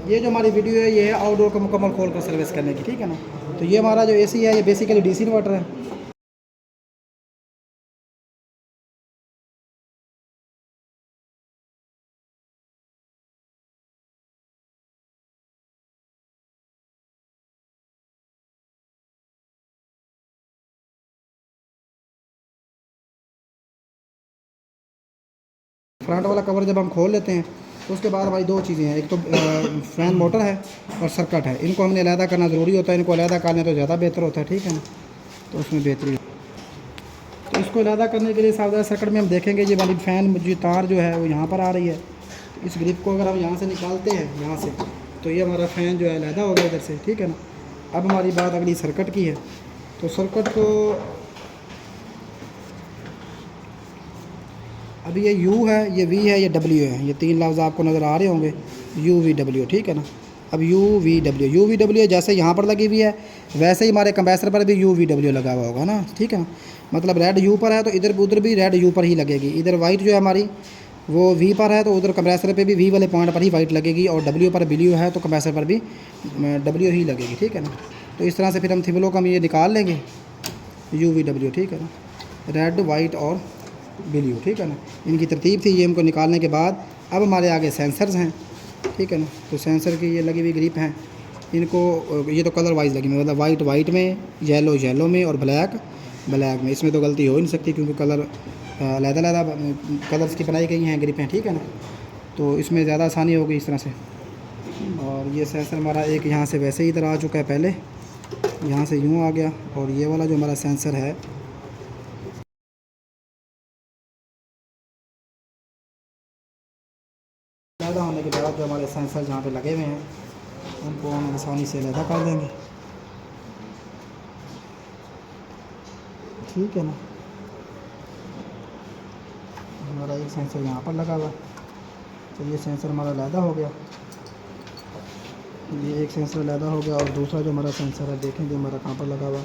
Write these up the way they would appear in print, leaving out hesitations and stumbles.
ये जो हमारी वीडियो है ये है आउटडोर को मुकम्मल खोल कर सर्विस करने की, ठीक है ना। तो ये हमारा जो एसी है ये बेसिकली डीसी इन्वर्टर है। फ्रंट वाला कवर जब हम खोल लेते हैं तो उसके बाद हमारी दो चीज़ें हैं, एक तो फ़ैन मोटर है और सर्किट है। इनको हमने अलहदा करना ज़रूरी होता है, इनको अलहदा कर लें तो ज़्यादा बेहतर होता है, ठीक है ना। तो उसमें बेहतरी, तो इसको अलहदा करने के लिए सावधान सर्किट में हम देखेंगे ये वाली फ़ैन जो तार जो है वो यहाँ पर आ रही है। तो इस ग्रिप को अगर हम यहाँ से निकालते हैं यहाँ से, तो ये हमारा फ़ैन जो है अलहदा हो गया इधर से, ठीक है ना। अब हमारी बात अगली सर्किट की है। तो सर्किट को अभी ये U है, ये V है, ये W है, ये तीन लफ्ज़ आपको नज़र आ रहे होंगे, UVW, ठीक है ना। अब UVW जैसे यहाँ पर लगी हुई है वैसे ही हमारे कंप्रेसर पर भी UVW लगा हुआ होगा ना, ठीक है ना। मतलब रेड U पर है तो इधर उधर भी रेड U पर ही लगेगी। इधर वाइट जो है हमारी वो V पर है तो उधर कंप्रेसर पे भी V वाले पॉइंट पर ही वाइट लगेगी, और W पर ब्लू है तो कंप्रेसर पर भी W ही लगेगी, ठीक है ना। तो इस तरह से फिर हम थिबलों का हम ये निकाल लेंगे UVW, ठीक है ना, रेड वाइट और ब्लू, ठीक है ना। इनकी तरतीब थी ये हमको निकालने के बाद। अब हमारे आगे सेंसर्स हैं, ठीक है ना। तो सेंसर की ये लगी हुई ग्रिप हैं, इनको ये तो कलर वाइज लगी हुई, मतलब वाइट में, येलो में और ब्लैक में। इसमें तो गलती हो ही नहीं सकती क्योंकि कलर अलग-अलग कलर्स की बनाई गई हैं ग्रिपें, ठीक है ना। तो इसमें ज़्यादा आसानी होगी इस तरह से। और ये सेंसर हमारा एक यहाँ से वैसे ही इधर आ चुका है, पहले यहाँ से यूँ आ गया, और ये वाला जो हमारा सेंसर है अलहदा होने के बाद जो हमारे सेंसर जहाँ पे लगे हुए हैं उनको हम आसानी से अलहदा कर देंगे, ठीक है ना। हमारा एक सेंसर यहाँ पर लगा हुआ, तो ये सेंसर हमारा अलहदा हो गया, ये एक सेंसर अलहदा हो गया। और दूसरा जो हमारा सेंसर है देखेंगे हमारा कहाँ पर लगा हुआ,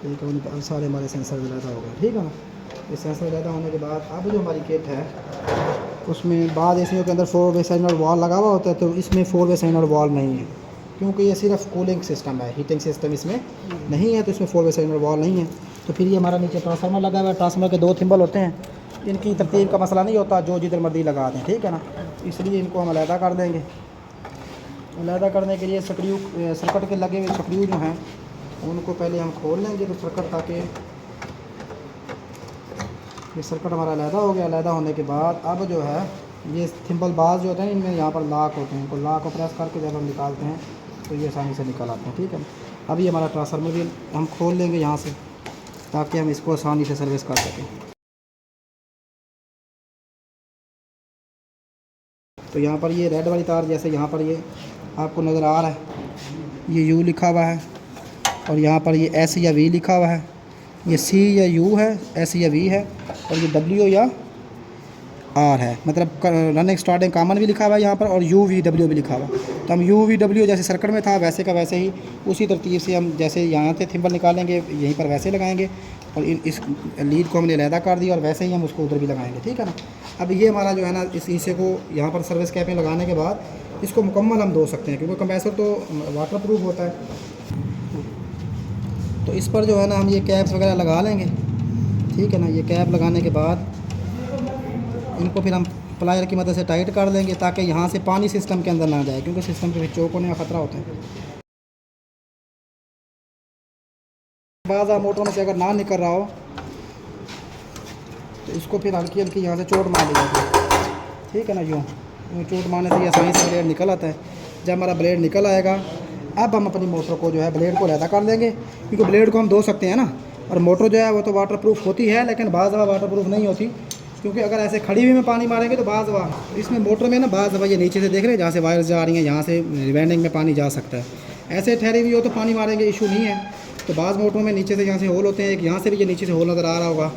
एक अब सारे हमारे सेंसर अलहदा हो गए, ठीक है ना। ये सेंसर अलहदा होने के बाद अब जो हमारी किट है उसमें बाद एसियों के अंदर 4 वे साइनर वॉल लगा हुआ होता है, तो इसमें 4 वे साइनर वॉल नहीं है क्योंकि ये सिर्फ कूलिंग सिस्टम है, हीटिंग सिस्टम इसमें नहीं है, तो इसमें 4 वे साइनर वॉल नहीं है। तो फिर ये हमारा नीचे ट्रांसफार्मर लगा हुआ है, ट्रांसफार्मर के 2 थिम्बल होते हैं, इनकी तरतीब का मसला नहीं होता, जो जिधर मर्जी लगा दें, ठीक है ना। इसलिए इनको हम अलहदा कर देंगे। अलहदा करने के लिए सर्किट के लगे हुए स्क्रू जो हैं उनको पहले हम खोल लेंगे तो सर्किट, ताकि ये सर्किट हमारा अलहदा हो गया। अलहदा होने के बाद अब जो है ये थिम्बल बाज जो होते हैं इनमें यहाँ पर लॉक होते हैं, इनको लॉक को प्रेस करके जब हम निकालते हैं तो ये आसानी से निकल आते हैं, ठीक है। अब ये हमारा ट्रांसफार्मर भी हम खोल लेंगे यहाँ से ताकि हम इसको आसानी से सर्विस कर सकें। तो यहाँ पर ये रेड वाली तार जैसे यहाँ पर ये आपको नज़र आ रहा है, ये U लिखा हुआ है, और यहाँ पर ये S या V लिखा हुआ है, ये C या U है, S या V है, और ये W या R है, मतलब रनिंग स्टार्टिंग कॉमन भी लिखा हुआ है यहाँ पर, और UVW भी लिखा हुआ है। तो हम UVW जैसे सर्किट में था वैसे का वैसे ही उसी तरतीब से हम जैसे यहाँ से थिम्बल निकालेंगे यहीं पर वैसे लगाएंगे, और इस लीड को हमने अलहदा कर दिया और वैसे ही हम उसको उधर भी लगाएंगे, ठीक है ना। अब ये हमारा जो है ना इस हिस्से को यहाँ पर सर्विस कैप में लगाने के बाद इसको मुकम्मल हम धो सकते हैं क्योंकि कंप्रेसर तो वाटर प्रूफ होता है। तो इस पर जो है ना हम ये कैप्स वगैरह लगा लेंगे, ठीक है ना। ये कैप लगाने के बाद इनको फिर हम प्लायर की मदद से टाइट कर देंगे ताकि यहाँ से पानी सिस्टम के अंदर ना जाए, क्योंकि सिस्टम के फिर चोक होने का ख़तरा होता है। बाज़ा मोटर में से अगर ना निकल रहा हो तो इसको फिर हल्की हल्की यहाँ से चोट मार ली जाती है, ठीक है ना। यूँ चोट मारने से आसानी से ब्लेड निकल आता है। जब हमारा ब्लेड निकल आएगा अब हम अपनी मोटर को जो है ब्लेड को अलहदा कर देंगे, क्योंकि ब्लेड को हम धो सकते हैं ना, और मोटर जो है वो तो वाटर प्रूफ होती है लेकिन बाज़ दफ़ा वाटर प्रूफ नहीं होती, क्योंकि अगर ऐसे खड़ी हुई में पानी मारेंगे तो बाज़ दफ़ा इसमें मोटर में ना बाज़ दफ़ा ये नीचे से देख रहे हैं जहाँ से वायर्स जा रही हैं यहाँ से रिवाइंडिंग में पानी जा सकता है। ऐसे ठहरी हुई हो तो पानी मारेंगे इशू नहीं है। तो बाज़ मोटरों में नीचे से यहाँ से होल होते हैं, एक यहाँ से भी ये नीचे से होल नज़र आ रहा होगा,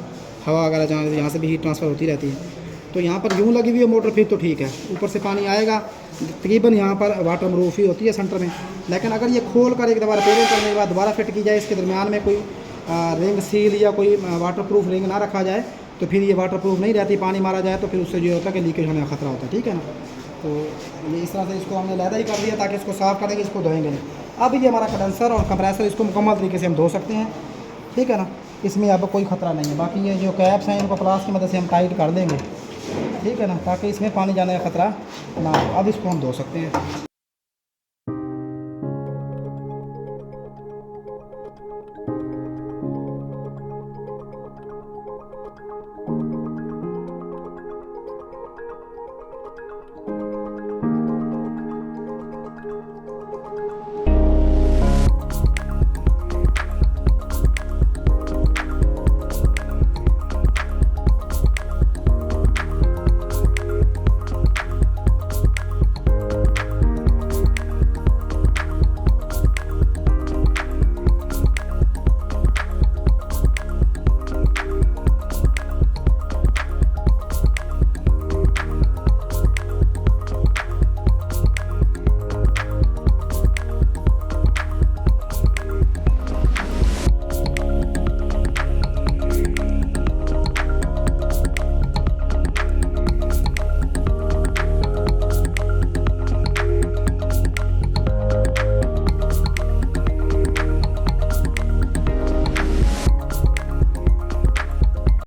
हवा वगैरह जहाँ से यहाँ से भी हीट ट्रांसफ़र होती रहती है। तो यहाँ पर यूँ लगी हुई है मोटर फिर तो ठीक है, ऊपर से पानी आएगा, तकरीबन यहाँ पर वाटर प्रूफ ही होती है सेंटर में। लेकिन अगर ये खोल कर एक दफ़ा रिपेयरिंग करने के बाद दोबारा फिट की जाए, इसके दरमियान में कोई रिंग सील या कोई वाटर प्रूफ रिंग ना रखा जाए तो फिर ये वाटर प्रूफ नहीं रहती, पानी मारा जाए तो फिर उससे जो होता है कि लीकेज होने का ख़तरा होता है, ठीक है ना। तो ये इस तरह से इसको हमने लहदा ही कर दिया ताकि इसको साफ़ करेंगे, इसको धोएंगे नहीं। अब ये हमारा कंडेंसर और कंप्रेसर, इसको मुकम्मल तरीके से हम धो सकते हैं, ठीक है ना। इसमें अब कोई ख़तरा नहीं है। बाकी ये जो कैप्स हैं इनको प्लास की मदद से हम टाइट कर देंगे, ठीक है ना, ताकि इसमें पानी जाने का ख़तरा ना हो। अब इसको हम धो सकते हैं।